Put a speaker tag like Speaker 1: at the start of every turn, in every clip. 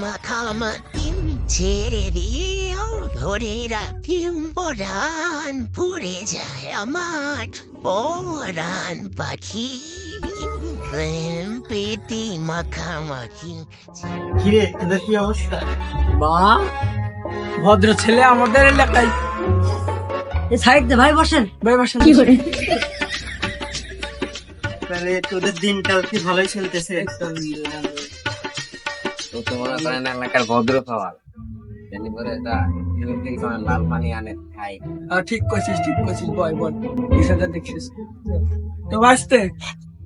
Speaker 1: মাখামাখিম ছেড়ে দিও ধরে রাখিম পরাণ পুড়ে যায় আমার পরাণ পাখি প্রেম পেটি মাখামাখি।
Speaker 2: কিরে তোদের কি অবস্থা?
Speaker 3: বা ভদ্র ছেলে আমাদের এলাকায়।
Speaker 4: এই সাইড দে ভাই, বসেন
Speaker 3: ভাই বসেন।
Speaker 4: কি করে?
Speaker 2: তাহলে তোদের দিনকাল কি ভালোই চলতেছে?
Speaker 5: তো মনে করেন এলাকার ভদ্র খাওয়ার জানি পরে এটা লাল পানি আনে খাই।
Speaker 3: ঠিক করছিস বয় বল বিষয়টা দেখছিস তো বাঁচতে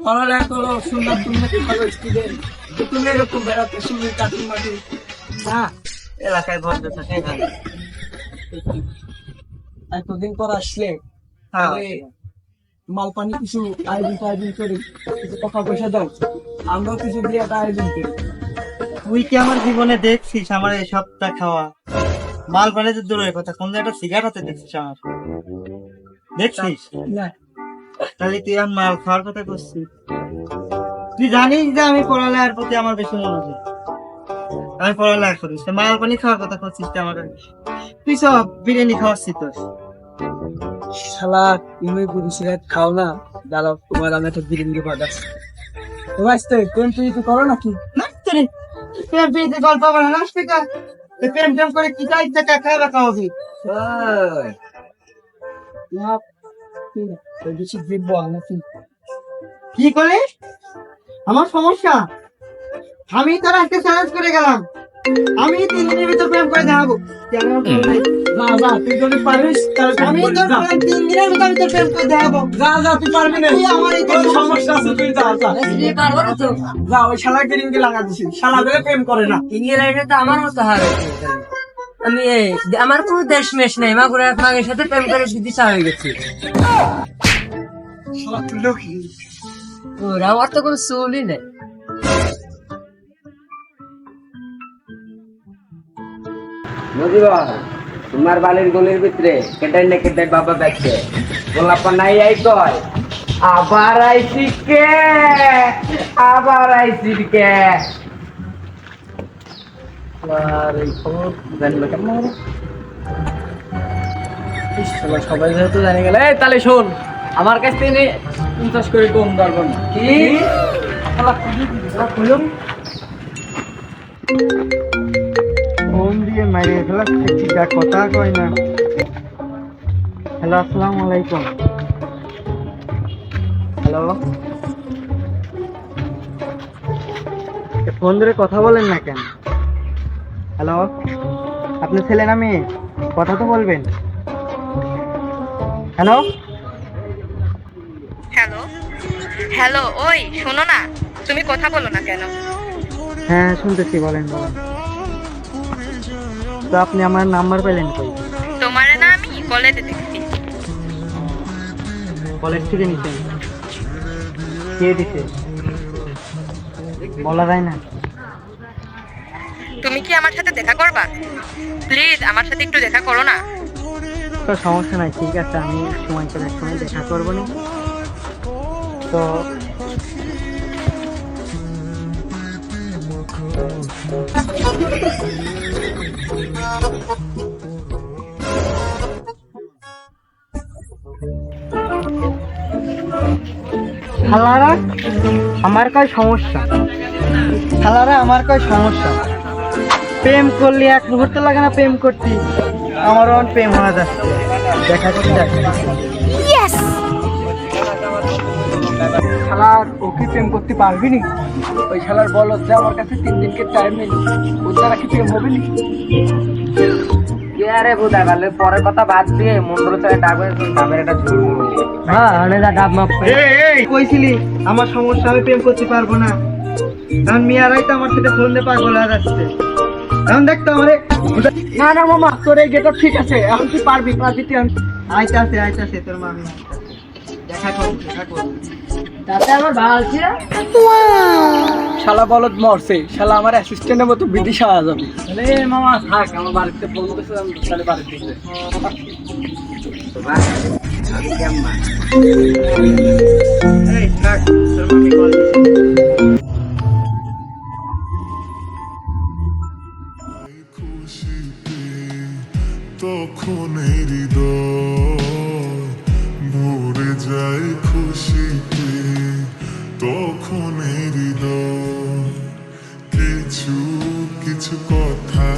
Speaker 3: পড়ালেখা করো, সুন্দর তুমি ভালো স্টুডেন্ট, তো তুমি এরকম বেড়াতে শুনি কাঠি মাটি না
Speaker 2: এলাকায় ভদ্র থাকে ভালো।
Speaker 3: এতদিন পর আসলে
Speaker 2: হ্যাঁ।
Speaker 3: তাহলে মাল পানি কিছু আয়োজন করি, কিছু টাকা পয়সা দাও, আমরাও কিছু দিয়ে একটা আয়োজন করি।
Speaker 2: তুই কি আমার জীবনে দেখছিস আমার এই সপ্তাহ খাওয়া মাল পানি তো দূরের কথা, কোন একটা সিগারেট হাতে দেখছিস আমার? দেখছিস?
Speaker 3: না
Speaker 2: তাহলে তুই আমার মাল খাওয়ার কথা করছিস? তুই জানিস যে আমি পড়ালেখার প্রতি আমার বেশি মনোযোগ, আমি পড়ালেখা করিস, মাল পানি খাওয়ার কথা করছিস তুই আমার? তুই সব বিরিয়ানি খাওয়াচ্ছিস তোর।
Speaker 3: শালা তুমি পুরো সিগারেট খাও না, দাঁড়াও তোমার আমি একটা বিরিয়ানি পাঠাচ্ছি। তো বাঁচতে কোন তুই তো করো নাকি?
Speaker 2: নাচতে রে, প্রেম পেয়েছে গল্প আমার নাচতে কা, প্রেম টেম করে কি চাই টাকা খাওয়া খাওয়াবি?
Speaker 3: বেশি জিভ বল নাকি?
Speaker 2: কি করে আমার সমস্যা? আমি তোর আজকে চ্যালেঞ্জ করে গেলাম, আমি 3 দিনের ভিতর প্রেম করে দেখাবো।
Speaker 3: যা তুই যদি পারিস তাহলে
Speaker 2: আমি তোর 3 দিনের ভিতর আমি তোর প্রেম করে দেখাবো।
Speaker 3: যা তুই পারবি না,
Speaker 2: তুই আমার এই
Speaker 3: তোর সমস্যা আছে, তুই যা
Speaker 4: তুমি পারবো না তো?
Speaker 3: যা ওই শালা গেরিনকে লাগা দিছি, শালা বেলে প্রেম করে না।
Speaker 4: ইংরেজিতে তো আমার মতো হবে। আমি আমার কোনো দেশ মেশ নেই, মাগুরা এক মাগের সাথে প্রেম করে দিশা হয়ে গেছি।
Speaker 3: শালা তুই লোকি
Speaker 4: ওরা আমার তো কোনো চুলই নেই।
Speaker 5: বুঝিবা তোমার বালির গলির ভিতরে কেটাই না কেটাই বাবা দেখছে গোলাপা নাই আই কয় আবার আইছি কে
Speaker 3: আর এই খবর জানলো কেমন? সবাই যেহেতু জানে গেলে তাহলে শোন, আমার কাছ থেকে 50 করে কম পারবো না। কি
Speaker 2: ফোন দিয়ে মারিয়ে ফেলাচ্ছে, ঠিক আছে কথা কয় না। হ্যালো, আসসালামু আলাইকুম। হ্যালো, ফোন ধরে কথা বলেন না কেন? হ্যালো, আপনি ছেলে না মেয়ে? কথা তো বলবেন। হ্যালো
Speaker 6: হ্যালো হ্যালো, ওই শোনো না, তুমি কথা বলো না কেন?
Speaker 2: হ্যাঁ শুনতেছি, বলেন বলেন। তো আপনি আমার নাম্বার পেলেন কই?
Speaker 6: তোমারে না আমি কলেজে দেখছি।
Speaker 2: কলেজ থেকে নিতেন? কে দিছে বলা যায় না?
Speaker 6: তুমি কি আমার সাথে দেখা করবা? প্লিজ আমার সাথে একটু দেখা করো না।
Speaker 2: তো সমস্যা নাই, ঠিক আছে, আমি সময় করে এক সময় দেখা করবো না। তো শালারা আমার কয় সমস্যা, শালারা আমার কয় সমস্যা, প্রেম করলে 1 মুহূর্ত লাগে না প্রেম করতে, আমারও প্রেম হয়ে যাচ্ছে, দেখা করতে যাচ্ছে।
Speaker 3: শালার ও কি প্রেম করতে পারবি নি? ওই শালার বলো যে আমার কাছে 3 দিনকে টাইম নেই, ওর দ্বারা কি প্রেম হবে নি?
Speaker 5: কে আরে বুদা গেলে পরের কথা বাদ দিয়ে মন্ডল চায় ডাবের একটা ঝুল
Speaker 4: হ্যাঁ অনেকটা ডাব মাপ করে।
Speaker 2: এই কইছিলি আমার সমস্যা, আমি প্রেম করতে পারবো না, কারণ মেয়ারাই তো আমার সাথে ফোন দিয়ে পাগল হয়ে যাচ্ছে। এখন দেখতো আমারে
Speaker 3: না না মামা, তোর এই গেটআপ ঠিক আছে, এখন তুই পারবি তুই।
Speaker 2: আইতাছে তোর মামি দেখা করবো।
Speaker 4: তাতে আমার ভালো ছিল।
Speaker 3: শালা বলদ মরছে, শালা আমার অ্যাসিস্ট্যান্টের মতো বিদিশা আওয়া যাবে। আরে মামা থাক, আমার বাড়িতে ফোন করছে, আমি তাহলে বাড়িতে গেছে।
Speaker 5: আমি কেমন
Speaker 2: এই থাক, তোর মামি কল দিছে।
Speaker 7: তখন হৃদয় ভরে যায় খুশিতে, তখন হৃদয় কিছু কিছু কথা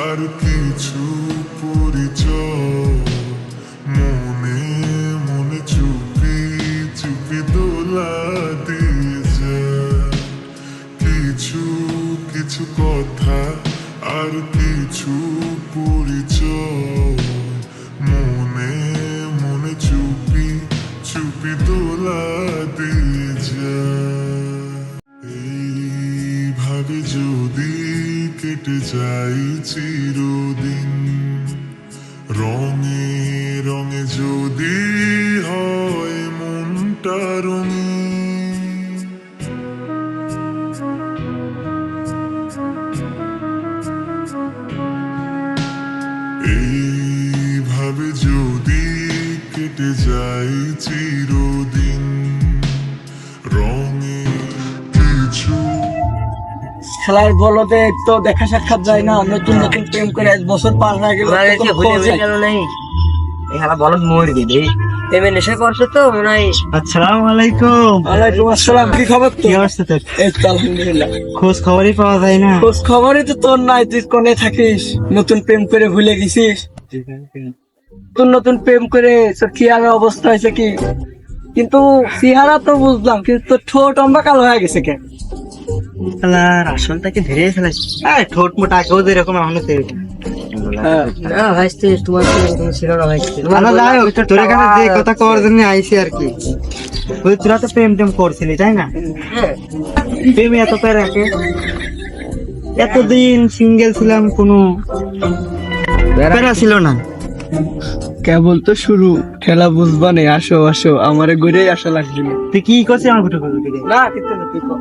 Speaker 7: আর কিছু পরিচয় মনে মনে চুপি চুপি দোলা দিয়ে যায়। কিছু কিছু কথা আর কিছু পরিচয় মনে মনে চুপি চুপি দোলা দিয়ে যায়। এইভাবে যদি কেটে যাই চিরদিন, রঙে রঙে যদি হয় মনটা রঙিন, এইভাবে যদি কেটে যাই চিরদিন, রঙে কিছু
Speaker 3: খেলার বলতে তো দেখা সাক্ষাৎ যায় না, নতুন নতুন প্রেম করে 1 বছর পার হয়ে গেল, কোনো খোঁজ নাই।
Speaker 4: এই হালা বলদ মরে দিবে। প্রেমে নেশা করছো তো মনে হয়।
Speaker 2: আসসালামু আলাইকুম।
Speaker 3: ওয়ালাইকুম আসসালাম, কি খবর তো?
Speaker 2: কি অবস্থা তোর?
Speaker 3: এই তো আলহামদুলিল্লাহ।
Speaker 2: খোঁজ খবরই পাওয়া যায় না।
Speaker 3: খোঁজ খবরই তো তোর নাই, তুই কোনে থাকিস? নতুন প্রেম করে ভুলে গেছিস? নতুন নতুন প্রেম করে তোর কি আর অবস্থা হয়েছে কি? কিন্তু চেহারা তো বুঝলাম, কিন্তু তোর ঠোঁট অম্বা কালো হয়ে গেছে কেন?
Speaker 2: শালার আসলটাকে ধরে ফেলাইছি। ঠোঁট মোটা আগেও যেরকম এখনো সেরকম।
Speaker 4: না ভাইস্তে, তোমার তো এরকম ছিল না ভাইস্তে।
Speaker 2: আচ্ছা, যাই হোক, তোর এখানে যে কথা কওয়ার জন্য আইছি আর কি। ওই তোরা তো প্রেম টেম করছিলি তাই না?
Speaker 4: হ্যাঁ,
Speaker 2: প্রেমে এত প্যারা রাখে। এতদিন সিঙ্গেল ছিলাম, কোনো প্যারা ছিল না।
Speaker 3: কেবল তো শুরু, খেলা বুঝবা নেই। আসো আসো, আমারে ঘুরেই আসা লাগছিল
Speaker 2: তুই কি করছিস আমার ঘুটে ঘুটে?
Speaker 3: না, কিন্তু না, তুই কর।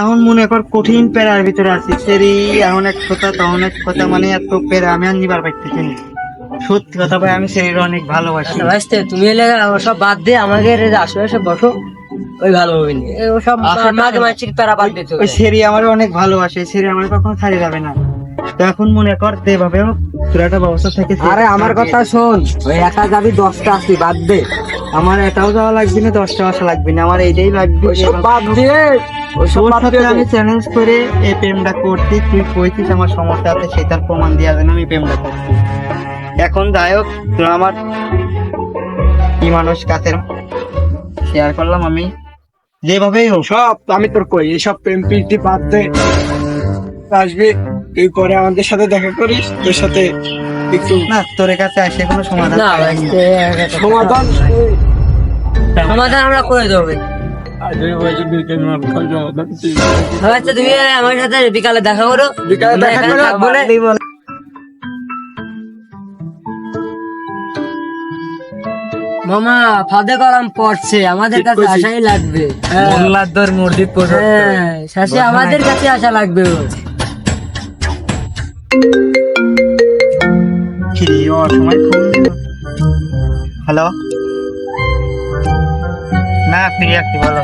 Speaker 2: এখন মনে কর কঠিন প্যারার ভিতরে আছি। সেরি এখন এক কথা তখন এক কথা, মানে এত প্যারা আমি আর নিবার পারতেছি না। সত্যি কথা ভাই, আমি সেরির অনেক ভালোবাসি।
Speaker 4: আচ্ছা ভাইস্তে, তুমি এলে সব বাদ দিয়ে আমাকে আসো, এসে বসো, ওই ভালো হবে না। ও সব মাঝে মাঝে তারা বাদ দিতে
Speaker 2: ওই সেরি আমার অনেক ভালোবাসে, সেরি আমার কখনো ছাড়ি যাবে না। তো এখন মনে কর যেভাবে হোক তোর একটা ব্যবস্থা থাকে।
Speaker 4: আরে আমার কথা শোন, ওই একা যাবি 10টা আসবি, বাদ দে।
Speaker 2: আমার এটাও যাওয়া লাগবে না, 10টা আসা লাগবে না, আমার এইটাই লাগবে।
Speaker 3: ওইসব বাদ দিয়ে, ওইসব
Speaker 2: তোর
Speaker 3: বাদ
Speaker 2: সাথে
Speaker 3: দিয়ে
Speaker 2: আমি চ্যালেঞ্জ করে এই প্রেমটা করছি। তুই কইছিস আমার সমস্যা আছে, সেটার প্রমাণ দেওয়ার জন্য আমি প্রেমটা করছি। এখন যাই হোক, তোর আমার কি মানুষ কাছের শেয়ার করলাম আমি, যেভাবেই হোক।
Speaker 3: সব আমি তোর কই, এইসব প্রেম প্রীতি বাদ দে। আসবি তুই পরে আমাদের সাথে দেখা করিস, তোর সাথে একটু
Speaker 2: না, তোর কাছে আসে কোনো সমাধান
Speaker 4: না
Speaker 2: পাই না।
Speaker 4: ভাইস্তে,
Speaker 3: সমাধান।
Speaker 4: সমাধান আমরা করে দেবো। ভাইস্তে, তুমি আমার সাথে বিকালে দেখা করো।
Speaker 3: বিকালে দেখা
Speaker 4: এখানে
Speaker 3: করো,
Speaker 4: থাকবো না। মামা ফাদে করাম পড়ছে, আমাদের কাছে আসাই লাগবে।
Speaker 3: মোল্লাদ্দার মসজিদ
Speaker 4: হ্যাঁ, শেষে আমাদের কাছে আসা লাগবে।
Speaker 2: কি ওর সময় ফোন দিল। হ্যালো, না ফ্রি আছি, বলো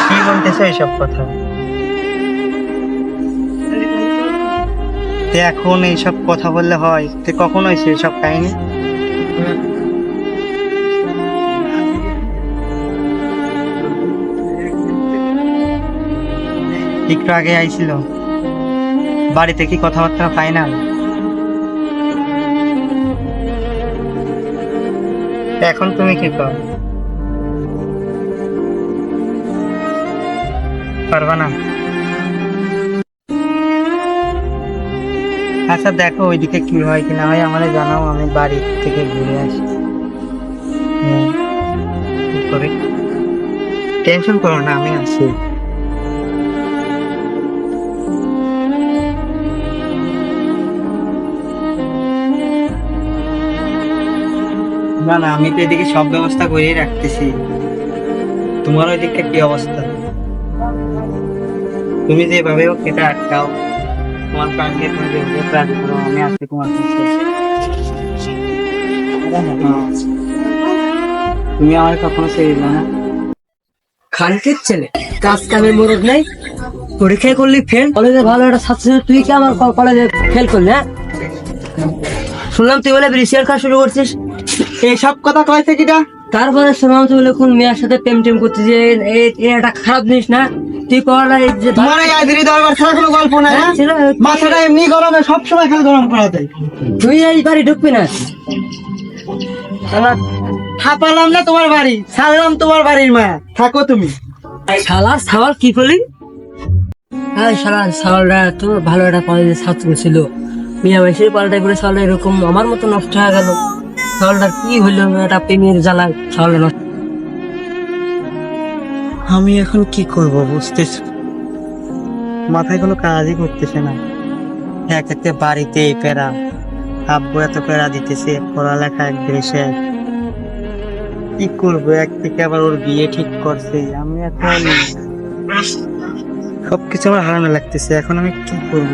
Speaker 2: কি বলতেছো এইসব কথা? এখন এইসব কথা বললে হয়? তুই কখন হয়েছে এইসব কাহিনী? একটু আগে আইছিল, বাড়িতে কি কথাবার্তা ফাইনাল? এখন তুমি কি কর? পারবা না? আচ্ছা দেখো ওইদিকে কি হয় কি না হয় আমাদের জানাও, আমি বাড়ি থেকে ঘুরে আসি। কি করে? টেনশন করো না, আমি আছি। না না, আমি তো এদিকে সব ব্যবস্থা করেই রাখতেছি। তোমার ওইদিকে কি অবস্থা? তুমি যেভাবে হোক এটা আটকাও। তোমার প্রাণকে তুমি যেভাবে রাজি করো, আমি আজকে তোমার কাছে। তুমি আমার কখনো ছেড়ে দিলে না।
Speaker 4: খানকির ছেলে, কাজ কামে মরদ নাই। পরীক্ষায় করলি ফেল, কলেজে ভালো একটা ছাত্র ছিলি, তুই কি আমার কলেজে ফেল করলি? হ্যাঁ, শুনলাম তুই বলে বিসিআর খাওয়া শুরু করছিস।
Speaker 2: এইসব কথা কয়েছে কিটা?
Speaker 4: তারপরে শুনলাম তুই বলে কোন মেয়ের সাথে প্রেম টেম করছিস, এটা খারাপ জিনিস না? তুই পড়াটা এই যে
Speaker 2: তোমার এই আইদিরি দরবার ছাড়া কোনো গল্প নাই, হ্যাঁ?
Speaker 4: ছিল,
Speaker 2: মাথাটা এমনি গরমে সবসময় খালি গরম করাতে।
Speaker 4: তুই এই বাড়ি ঢুকবি না।
Speaker 2: থাপালাম না তোমার বাড়ি, ছাড়লাম তোমার বাড়ির মায়া, থাকো তুমি।
Speaker 4: শালার সাওয়াল কি করলি? হ্যাঁ শালার সাওয়ালরা তো ভালো একটা কলেজের ছাত্র ছিল, মিয়া বয়সের পাল্টাই করে সাওয়ালটা এরকম আমার মতো নষ্ট হয়ে গেল। সাওয়ালটার কি হইলো? একটা প্রেমের জ্বালা সাওয়ালটা নষ্ট।
Speaker 2: আমি এখন কি করব বুঝতেছি, মাথায় কোনো কাজই করতেছে না। এক একটা বাড়িতে এই প্যারা, আব্বু এত প্যারা দিতেছে, পড়ালেখা এক দেশে। কি করবো, এক থেকে আবার ওর বিয়ে ঠিক করছে, আমি এখন সবকিছু আমার হারানো লাগতেছে। এখন আমি কি করব?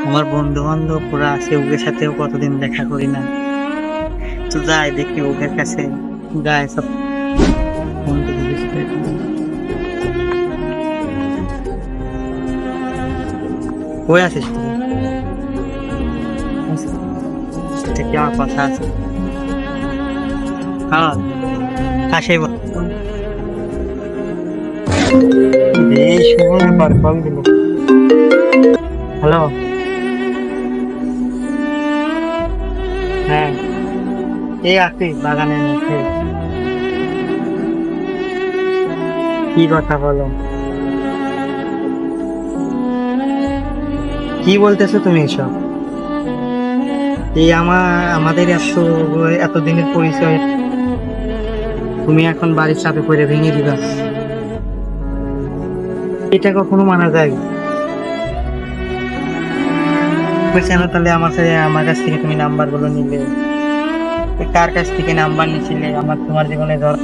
Speaker 2: আমার বন্ধু বান্ধব ওরা আছে, ওদের সাথেও কতদিন দেখা করি না, তো যাই দেখি ওদের কাছে, যাই সব ফোন করে দিচ্ছে। কই আছিস তুই? থেকে আমার কথা আছে। হ্যাঁ আসে হ্যালো, হ্যাঁ এই আছি বাগানের মধ্যে। কি কথা বলো, কি বলতেছো তুমি এসব? এই আমাদের এতদিনের পরিচয় তুমি এখন বাড়ির চাপে পড়ে ভেঙে দিবা? এটা কখনো মানা যায়? কেন তাহলে আমার কাছ থেকে তুমি নাম্বার গুলো নিলে? কার কাছ থেকে নাম্বার নিছিলে? তোমার জীবনে ধর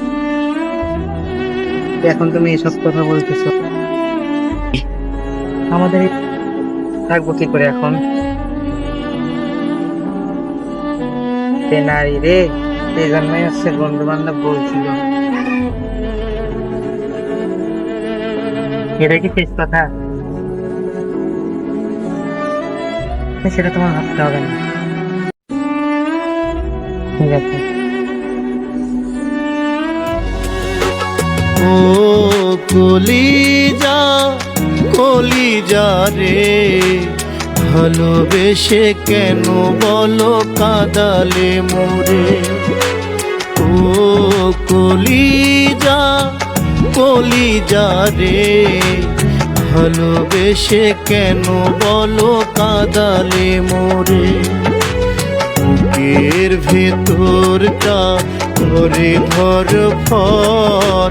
Speaker 2: এখন তুমি এসব কথা বলতেছো, আমাদের থাকবো কি করে এখন? নারী রে, এই জন্যই হচ্ছে বন্ধু বান্ধব বলছিল। এটা কি শেষ কথা? সেটা তোমার ভাবতে হবে না, ঠিক আছে?
Speaker 8: ও কলিজা কলিজা রে, ভালোবেসে কেন বলো কাঁদালে মোরে? ও কলিজা কলিজা রে, ভালোবেসে কেন বলো কাঁদালে মোরে? বুকের ভেতরটা করে ভর ভর,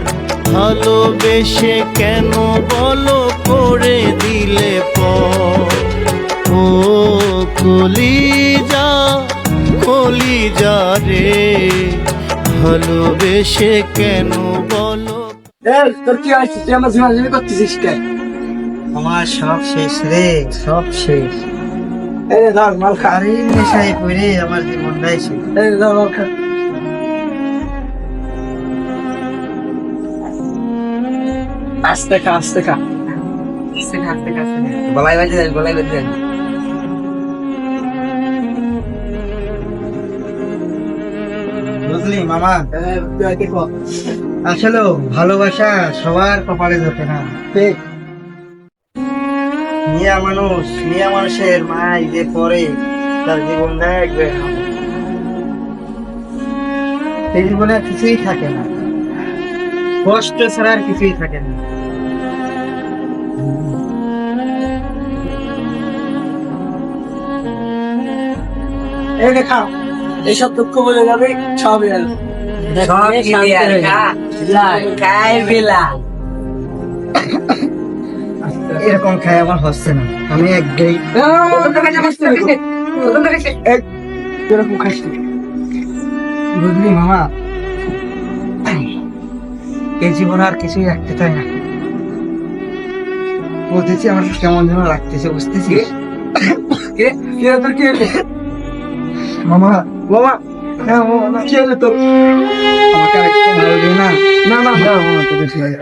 Speaker 8: ভালোবেসে কেন বলো করে দিলে পর? ও কলিজা কলিজা রে, ভালোবেসে কেন বলো?
Speaker 3: তোর কি হয়েছে? তুই আমার ঝিমাঝিমি করতেছিস কেন?
Speaker 2: আমার সব শেষ রে, সব শেষ।
Speaker 3: এই রে ধর মাল খা,
Speaker 2: আরে নেশায় পড়ে আমার জীবনটাই শেষ।
Speaker 3: এই রে ধর মাল খা। আস্তে খা, আস্তে খা।
Speaker 5: গলায় বাজে দেন, গলায় বাজে দেন।
Speaker 2: বুঝলি মামা,
Speaker 3: তুই আগে কর।
Speaker 2: আসলে ভালোবাসা সবার কপালে জোটে না।
Speaker 3: ঠিক।
Speaker 2: মিয়া মানুষের মাই যে পরে তার জীবনটা একবার এই জীবনে আর কিছুই থাকে না, কষ্ট ছাড়া আর কিছুই থাকে না।
Speaker 3: এই রে খা, এইসব দুঃখ বলে যাবে, সব হয়ে যাবে।
Speaker 5: সব ক্লিয়ার, খাই বিলা।
Speaker 2: এরকম খাই আমার হচ্ছে না, আমি একটাই
Speaker 3: এরকম খাস না।
Speaker 2: বুঝলি মামা, এই জীবনে আর কিছুই রাখতে চাই না। বলতেছি আমার কেমন যেন রাখতেছে, বুঝতেছিস?
Speaker 3: তোর কি হয়েছে?
Speaker 2: মামা
Speaker 3: মামা হ্যাঁ মামা, না, কি হলো তোর?
Speaker 2: আমাকে আর একটু ভালো দিও না।
Speaker 3: না না না মামা, তোকে ঠিক আছে।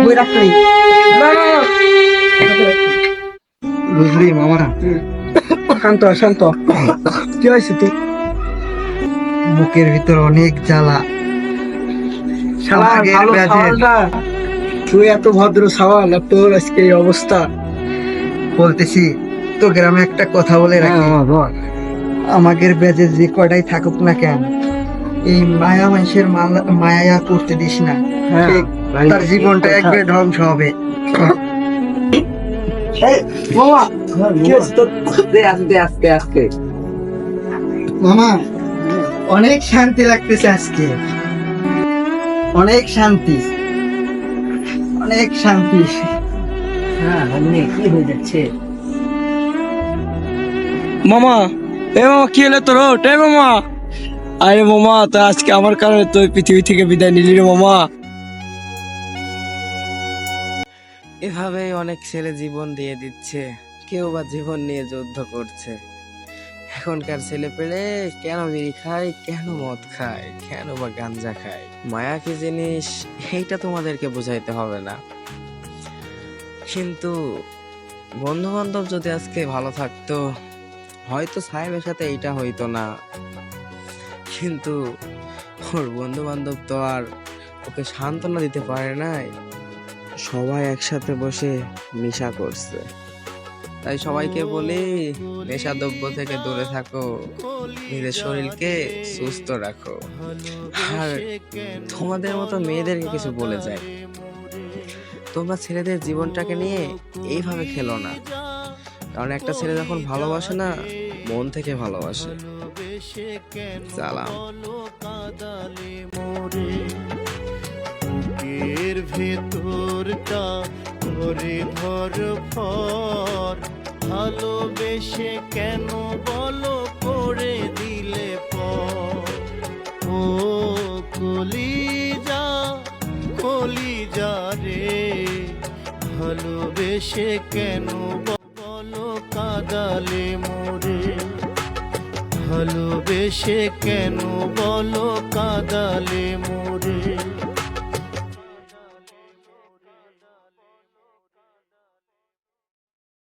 Speaker 2: ওই রাখলি
Speaker 3: না না না।
Speaker 2: বুঝলি মামারা,
Speaker 3: শান্ত হ, শান্ত হ। কি হয়েছে তোর?
Speaker 2: বুকের ভিতর অনেক জ্বালা।
Speaker 3: শালা
Speaker 2: আমাদের
Speaker 3: ভালো
Speaker 2: ব্যাচের-
Speaker 3: সাওয়ালটা, তুই এত ভদ্র সাওয়াল আর তোর আজকে এই অবস্থা।
Speaker 2: বলতেছি তো গ্রামে একটা কথা বলে রাখি, আমাদের ব্যাচে যে কটাই থাকুক না কেন, এই মায়া মানুষের মায়া করতে দিস না।
Speaker 3: হ্যাঁ,
Speaker 2: ঠিক, তার জীবনটা একবারে ধ্বংস হবে।
Speaker 3: মামা কি হয়েছে তোর?
Speaker 5: আস্তে আস্তে আস্তে।
Speaker 2: মামা অনেক শান্তি লাগতেছে আজকে, অনেক শান্তি, অনেক শান্তি।
Speaker 4: হ্যাঁ মানে কি হয়ে যাচ্ছে?
Speaker 3: মামা, এ মামা কি হলো তোর? ওটাই মামা। আরে মামা, তো আজকে আমার কারণে তুই পৃথিবী থেকে বিদায় নিলি রে মামা।
Speaker 5: এভাবেই অনেক ছেলে জীবন দিয়ে দিচ্ছে, কেউ বা জীবন নিয়ে যুদ্ধ করছে। এখনকার ছেলে পেলে কেন বিড়ি খায়, কেন মদ খায়, কেন বা গাঞ্জা খায়, মায়া কি জিনিস এইটা তোমাদেরকে বুঝাইতে হবে না। কিন্তু বন্ধু বান্ধব যদি আজকে ভালো থাকতো, হয়তো সাহেবের সাথে এইটা হইতো না। কিন্তু ওর বন্ধু বান্ধব তো আর ওকে সান্ত্বনা দিতে পারে নাই, সবাই একসাথে বসে নেশা করছে। তাই সবাইকে বলি, নেশাদ্রব্য থেকে দূরে থাকো, নিজের শরীরকে সুস্থ রাখো। আর তোমাদের মতো মেয়েদেরকে কিছু বলে যাই, তোমরা ছেলেদের জীবনটাকে নিয়ে এইভাবে খেলো না, কারণ একটা ছেলে যখন ভালোবাসে না, মন থেকে ভালোবাসে। সালাম।
Speaker 8: বুকের ভেতরটা করে ধর ফর, ভালোবেসে কেন বলো করে দিলে পর। ও কলিজা কলিজা রে, ভালোবেসে কেন বলো কাঁদালে মোরে, ভালোবেসে কেন বলো কাঁদালে মোরে।